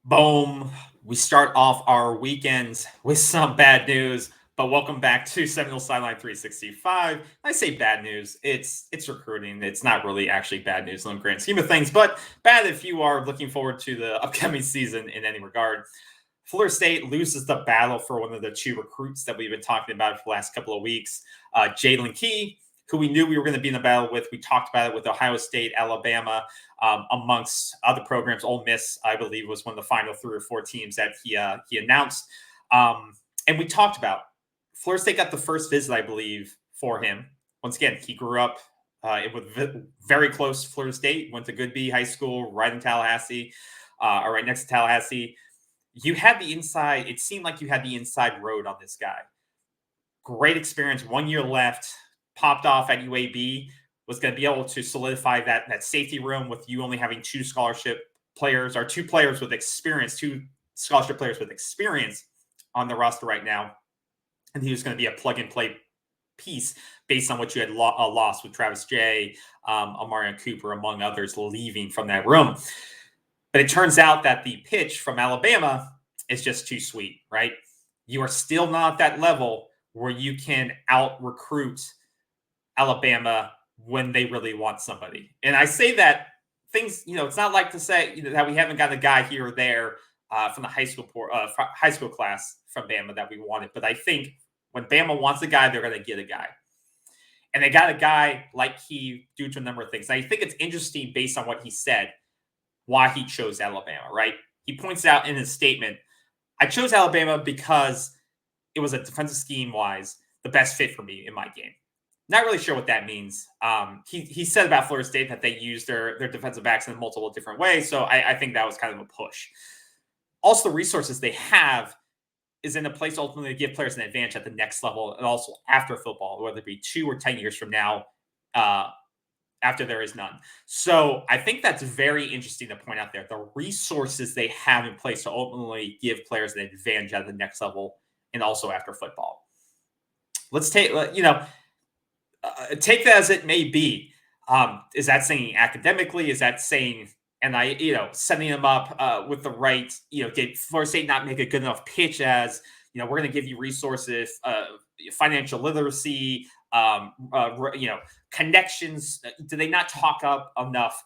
Boom. We start off our weekends with some bad news, but welcome back to Seminoles Sideline 365. I say bad news. It's recruiting. It's not really actually bad news in the grand scheme of things, but bad if you are looking forward to the upcoming season in any regard. Florida State loses the battle for one of the two recruits that we've been talking about for the last couple of weeks. Jaylen Key, who we knew we were going to be in the battle with. We talked about it with Ohio State, Alabama, amongst other programs. Ole Miss, I believe, was one of the final 3 or 4 teams that he announced. And we talked about Florida State got the first visit, I believe, for him. Once again, he grew up very close to Florida State, went to Goodby High School, right in Tallahassee, or right next to Tallahassee. You had the inside, it seemed like you had the inside road on this guy. Great experience, 1 year left, popped off at UAB, was going to be able to solidify that safety room with you only having 2 scholarship players or 2 players with experience, 2 scholarship players with experience on the roster right now. And he was going to be a plug and play piece based on what you had lost with Travis J, Omarion Cooper, among others, leaving from that room. But it turns out that the pitch from Alabama is just too sweet, right? You are still not at that level where you can out-recruit Alabama when they really want somebody. And I say that things, it's not like to say that we haven't got a guy here or there from the high school class from Bama that we wanted. But I think when Bama wants a guy, they're going to get a guy. And they got a guy like he due to a number of things. And I think it's interesting based on what he said, why he chose Alabama, right? He points out in his statement, I chose Alabama because it was a defensive scheme-wise the best fit for me in my game. Not really sure what that means. He said about Florida State that they use their defensive backs in multiple different ways, so I think that was kind of a push. Also, the resources they have is in a place ultimately to give players an advantage at the next level and also after football, whether it be 2 or 10 years from now, after there is none. So I think that's very interesting to point out there. The resources they have in place to ultimately give players an advantage at the next level and also after football. Let's take that as it may be. Is that saying academically? Is that saying setting them up with the right, did Florida State not make a good enough pitch as, we're going to give you resources, financial literacy, connections? Do they not talk up enough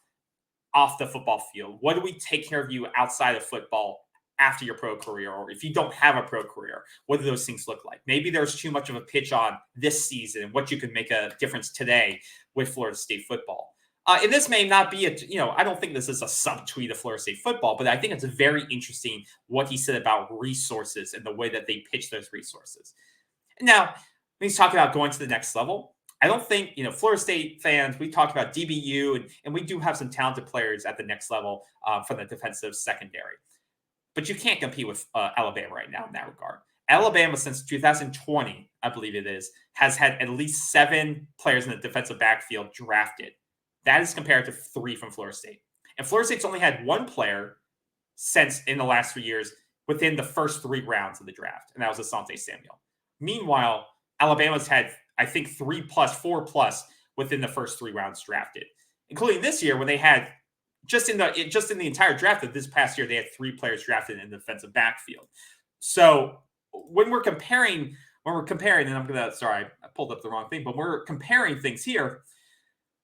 off the football field? What do we take care of you outside of football after your pro career? Or if you don't have a pro career, what do those things look like? Maybe there's too much of a pitch on this season and what you can make a difference today with Florida State football. And this may not be I don't think this is a subtweet of Florida State football, but I think it's very interesting what he said about resources and the way that they pitch those resources. Now, when he's talking about going to the next level, I don't think, Florida State fans, we talked about DBU, and we do have some talented players at the next level from the defensive secondary. But you can't compete with Alabama right now in that regard. Alabama, since 2020, I believe it is, has had at least 7 players in the defensive backfield drafted. That is compared to 3 from Florida State. And Florida State's only had 1 player since in the last 3 years within the first 3 rounds of the draft, and that was Asante Samuel. Meanwhile, Alabama's had, I think, 3+, 4+ within the first 3 rounds drafted, including this year when they had just in the entire draft of this past year, they had 3 players drafted in the defensive backfield. So when we're comparing, and I pulled up the wrong thing, but we're comparing things here.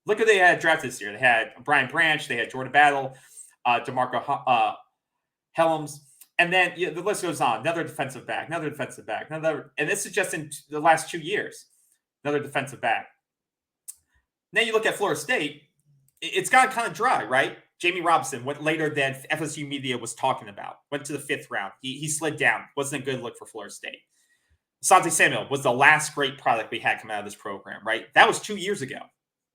Look what they had drafted this year. They had Brian Branch, they had Jordan Battle, DeMarco Helms. And then the list goes on. Another defensive back, and this is just in the last 2 years. Another defensive back. Now you look at Florida State, it's got kind of dry, right? Jamie Robinson went later than FSU media was talking about. Went to the 5th round. He slid down. Wasn't a good look for Florida State. Asante Samuel was the last great product we had come out of this program, right? That was 2 years ago.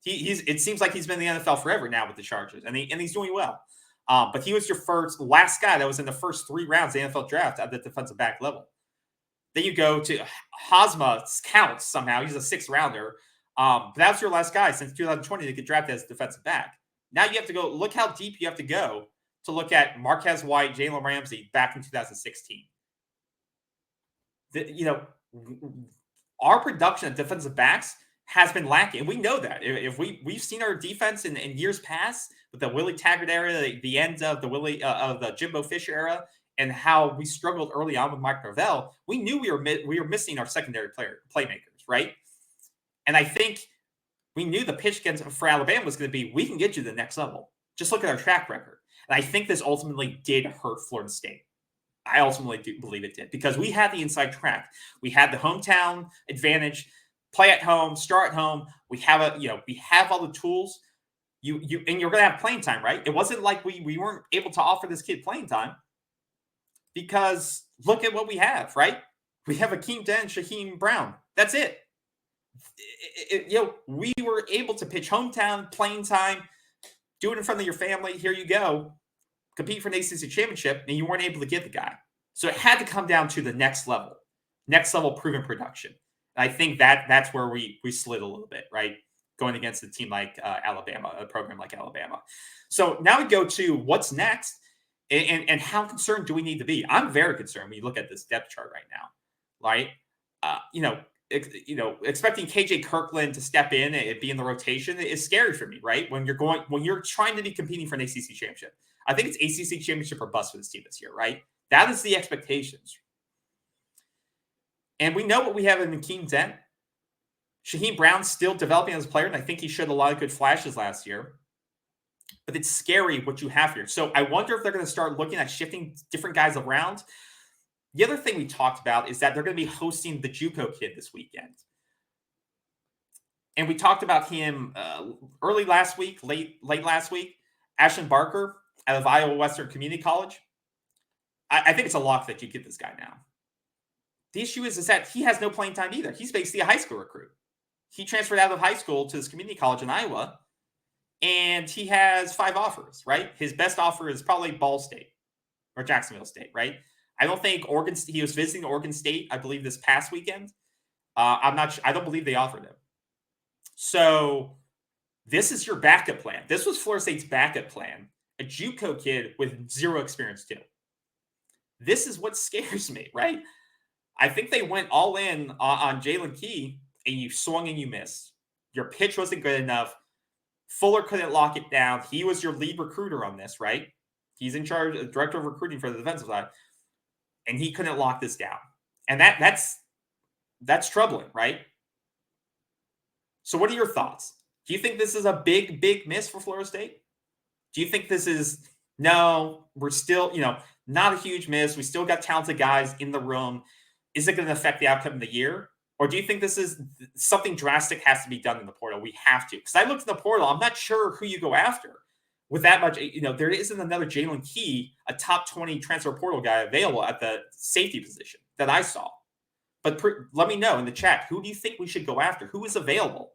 It seems like he's been in the NFL forever now with the Chargers, and he's doing well. But he was your last guy that was in the first 3 rounds of the NFL draft at the defensive back level. Then you go to Hosma, counts somehow. He's a 6th rounder. But that was your last guy since 2020 to get drafted as a defensive back. Now you have to go look how deep you have to go to look at Marquez White, Jalen Ramsey back in 2016. Our production of defensive backs has been lacking. We know that. If we've seen our defense in years past with the Willie Taggart era, the end of the Jimbo Fisher era, and how we struggled early on with Mike Norvell, we knew we were missing our secondary playmakers, right? And I think we knew the pitch for Alabama was going to be, we can get you to the next level. Just look at our track record. And I think this ultimately did hurt Florida State. I ultimately do believe it did, because we had the inside track. We had the hometown advantage, play at home, start at home. We have we have all the tools. And you're going to have playing time, right? It wasn't like we weren't able to offer this kid playing time, because look at what we have, right? We have Akeem Dent, Shaheem Brown. That's it. We were able to pitch hometown, playing time, do it in front of your family. Here you go. Compete for an ACC championship, and you weren't able to get the guy. So it had to come down to the next level proven production. And I think that's where we slid a little bit, right? Going against a team like Alabama, a program like Alabama. So now we go to what's next, and how concerned do we need to be? I'm very concerned when you look at this depth chart right now, right? Expecting KJ Kirkland to step in and be in the rotation is scary for me, right? When you're trying to be competing for an ACC championship. I think it's ACC championship or bust for this team this year, right? That is the expectations. And we know what we have in Akeem Dent. Shaheem Brown's still developing as a player, and I think he showed a lot of good flashes last year. But it's scary what you have here. So I wonder if they're going to start looking at shifting different guys around. The other thing we talked about is that they're going to be hosting the JUCO kid this weekend. And we talked about him late last week, Ashton Barker out of Iowa Western Community College. I think it's a lock that you get this guy now. The issue is that he has no playing time either. He's basically a high school recruit. He transferred out of high school to this community college in Iowa, and he has 5 offers, right? His best offer is probably Ball State or Jacksonville State, right? I don't think he was visiting Oregon State, I believe, this past weekend. I'm not sure. I don't believe they offered him. So this is your backup plan. This was Florida State's backup plan. A JUCO kid with 0 experience too. This is what scares me, right? I think they went all in on Jaylen Key, and you swung and you missed. Your pitch wasn't good enough. Fuller couldn't lock it down. He was your lead recruiter on this, right? He's in charge, director of recruiting for the defensive side, and he couldn't lock this down. And that's troubling, right? So what are your thoughts? Do you think this is a big, big miss for Florida State? Do you think this is, no, we're still, not a huge miss. We still got talented guys in the room. Is it going to affect the outcome of the year? Or do you think this is something drastic has to be done in the portal? We have to. Because I looked in the portal, I'm not sure who you go after with that much. There isn't another Jaylen Key, a top 20 transfer portal guy available at the safety position that I saw. But let me know in the chat, who do you think we should go after? Who is available?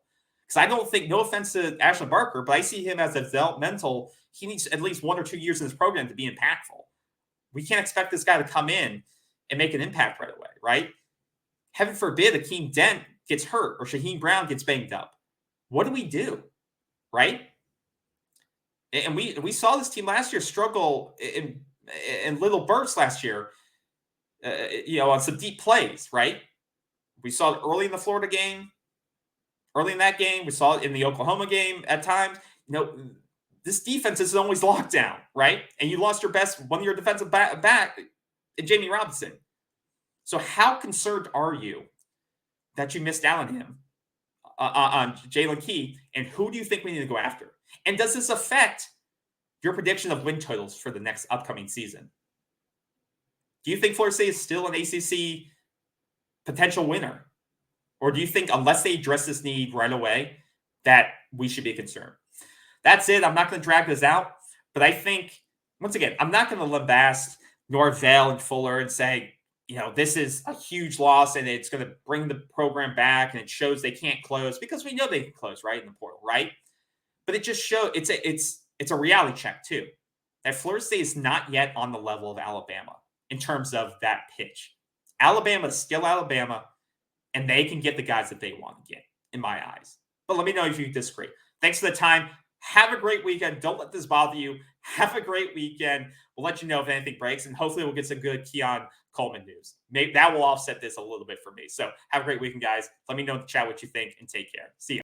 Because I don't think, no offense to Ashton Barker, but I see him as a developmental. He needs at least 1 or 2 years in this program to be impactful. We can't expect this guy to come in and make an impact right away, right? Heaven forbid Akeem Dent gets hurt or Shaheem Brown gets banged up. What do? Right? And we saw this team last year struggle in little bursts last year, on some deep plays, right? We saw it early in the Florida game, early in that game. We saw it in the Oklahoma game at times. This defense is always locked down, right? And you lost one of your defensive back in Jamie Robinson. So how concerned are you that you missed out on him, on Jaylen Key, and who do you think we need to go after? And does this affect your prediction of win totals for the next upcoming season? Do you think Florida State is still an ACC potential winner? Or do you think unless they address this need right away, that we should be concerned? That's it. I'm not going to drag this out. But I think, once again, I'm not going to lambast Norvell and Fuller and say, this is a huge loss and it's going to bring the program back and it shows they can't close, because we know they can close, right, in the portal, right? But it just shows it's a reality check too, that Florida State is not yet on the level of Alabama in terms of that pitch. Alabama is still Alabama, and they can get the guys that they want to get, in my eyes. But let me know if you disagree. Thanks for the time. Have a great weekend. Don't let this bother you. Have a great weekend. We'll let you know if anything breaks, and hopefully we'll get some good Keon Coleman news. Maybe that will offset this a little bit for me. So have a great weekend, guys. Let me know in the chat what you think, and take care. See you.